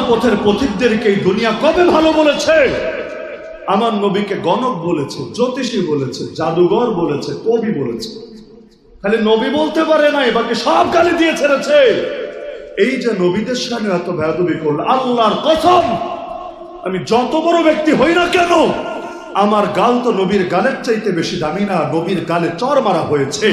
পথের পথিকদেরকে এই দুনিয়া কবে ভালো বলেছে? আমার নবীকে গণক বলেছে, জ্যোতিষী বলেছে, জাদুঘর বলেছে, কবি বলেছে। খালি নবী বলতে পারে নাই, বাকি সব গালি দিয়ে ছেড়েছে। এই যে নবীদের সামনে এত বেয়াদবি করল, আল্লাহর কসম আমি যত বড় ব্যক্তি হই না কেন, আমার গাল তো নবীর গালের চাইতে বেশি দামি না। নবীর গালে চর মারা হয়েছে।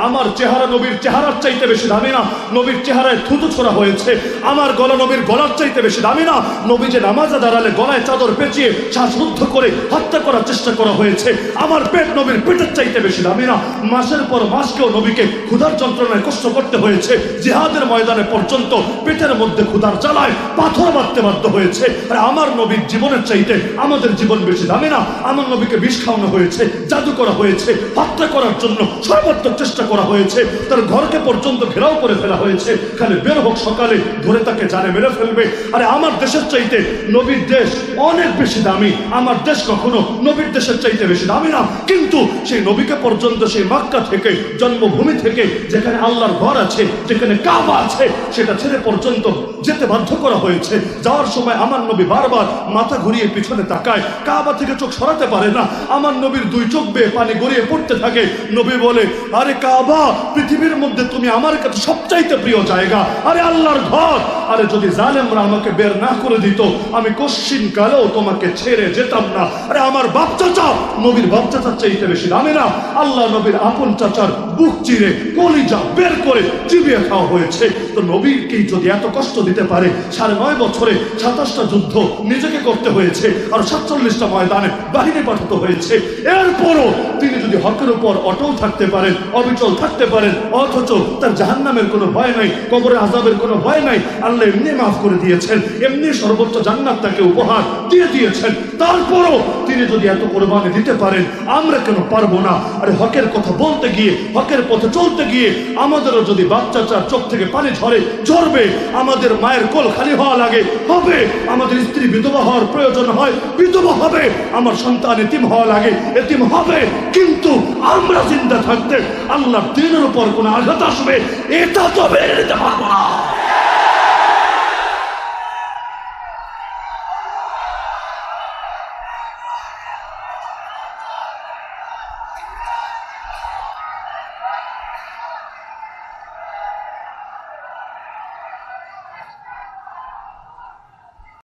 আমার চেহারা নবীর চেহারার চাইতে বেশি দামি না। নবীর চেহারায় থুতু ছোড়া হয়েছে। আমার গলা নবীর গলার চাইতে বেশি দামি না। নবী যে নামাজে দাঁড়ালে গলায় চাদর পেঁচিয়ে শ্বাসরুদ্ধ করে হত্যা করার চেষ্টা করা হয়েছে। আমার পেট নবীর পেটের চাইতে বেশি দামি না। মাসের পর মাসকেও নবীকে ক্ষুধার যন্ত্রণায় কষ্ট করতে হয়েছে। জিহাদের ময়দানে পর্যন্ত পেটের মধ্যে ক্ষুধার জ্বালায় পাথর মারতে বাধ্য হয়েছে। আর আমার নবীর জীবনের চাইতে আমাদের জীবন বেশি দামি না। আমার নবীকে বিষ খাওয়ানো হয়েছে, জাদু করা হয়েছে, হত্যা করার জন্য সর্বাত্মক চেষ্টা করা হয়েছে। তার ঘরকে পর্যন্ত ঘেরাও করে ফেলা হয়েছে। খালি বের হোক সকালে, ধরে তাকে জানে মেরে ফেলবে। আরে আমার দেশের চাইতে নবীর দেশ অনেক বেশি দামি। আমার দেশ কখনো নবীর দেশের চাইতে বেশি দামি না। কিন্তু সেই নবীকে পর্যন্ত সেই মক্কা থেকে, জন্মভূমি থেকে, যেখানে আল্লাহর ঘর আছে, যেখানে কাবা আছে, সেটা ছেড়ে পর্যন্ত যেতে বাধ্য করা হয়েছে। যাওয়ার সময় আমার নবী বারবার মাথা ঘুরিয়ে পিছনে তাকায়, কাবা থেকে চোখ সরাতে পারে না। আমার নবীর দুই চোখ বেয়ে পানি গড়িয়ে পড়তে থাকে। নবী বলে, আরে কাবা, পৃথিবীর মধ্যে তুমি আমার কাছে সবচাইতে প্রিয় জায়গা। আরে আল্লাহর ঘর, আরে যদি জালেমরা আমাকে বের না করে দিত, আমি কশ্চিন কালেও তোমাকে ছেড়ে যেতাম না। আরে আমার বাপ চাচা নবীর বাপ চাচার চাইতে বেশি দামি না। আল্লাহ নবীর আপন চাচার বুক চিরে কলিজা বের করে চিবিয়ে খাওয়া হয়েছে। তো নবীকেই যদি এত কষ্ট দিতে পারে, 9.5 বছরে 27টা যুদ্ধ নিজেকে করতে হয়েছে, আর 47টা ময়দানে বাহিনী পাঠাতে হয়েছে। এরপরও তিনি যদি হকের উপর অটল থাকতে পারেন, অবিচল থাকতে পারেন, অথচ তার জাহান্নামের কোনো ভয় নাই, কবরের আযাবের কোনো ভয় নাই, আল্লাহ এমনি মাফ করে দিয়েছেন, এমনি সর্বোচ্চ জান্নাত তাকে উপহার দিয়ে দিয়েছেন। তারপরও তিনি যদি এত কোরবানি দিতে পারেন, আমরা কেন পারবো না? আরে হকের কথা বলতে গিয়ে, হকের পথে চলতে গিয়ে আমাদেরও যদি বাচ্চাচার চোখ থেকে পানি ঝরবে, আমাদের মায়ের কোল খালি হওয়া লাগে, হবে, আমাদের স্ত্রী বিধবা হওয়ার প্রয়োজন হয়, বিধবা হবে, আমার সন্তান এতিম হওয়া লাগে, এতিম হবে। কিন্তু আমরা জিন্দা থাকতে আল্লাহর দ্বীনের উপর কোন আঘাত আসবে, এটা তো মেনে নিতে পারবো না।